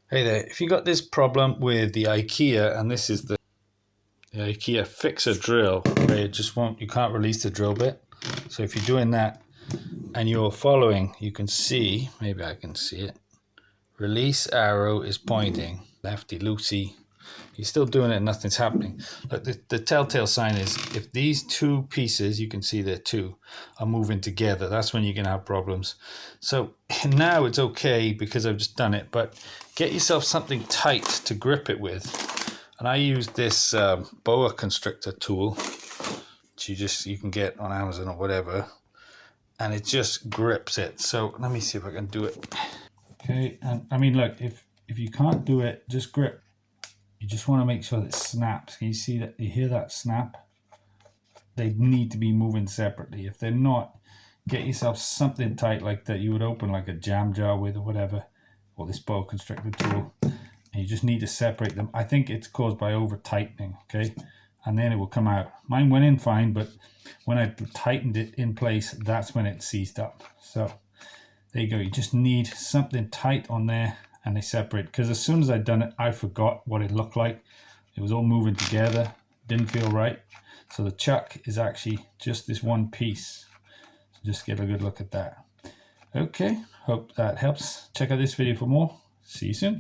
Hey there, if you got this problem with the IKEA, and this is the IKEA Fixa drill, where it just won't, you can't release the drill bit. So if you're doing that and you're following, you can see, maybe I can see it, release arrow is pointing, lefty loosey. You're still doing it and nothing's happening. But the telltale sign is if these two pieces, you can see there two, are moving together, that's when you're going to have problems. So now it's okay because I've just done it, but get yourself something tight to grip it with. And I use this boa constrictor tool, which you can get on Amazon or whatever, and it just grips it. So let me see if I can do it. Okay, and I mean, look, if you can't do it, just grip. You just want to make sure that it snaps. Can you see that? You hear that snap? They need to be moving separately. If they're not, get yourself something tight like that you would open like a jam jar with or whatever, or this boa constrictor tool. And you just need to separate them. I think it's caused by over tightening, okay? And then it will come out. Mine went in fine, but when I tightened it in place, that's when it seized up. So there you go. You just need something tight on there, and they separate, because as soon as I'd done it, I forgot what it looked like. It was all moving together, didn't feel right. So the chuck is actually just this one piece. So just get a good look at that. Okay, hope that helps. Check out this video for more. See you soon.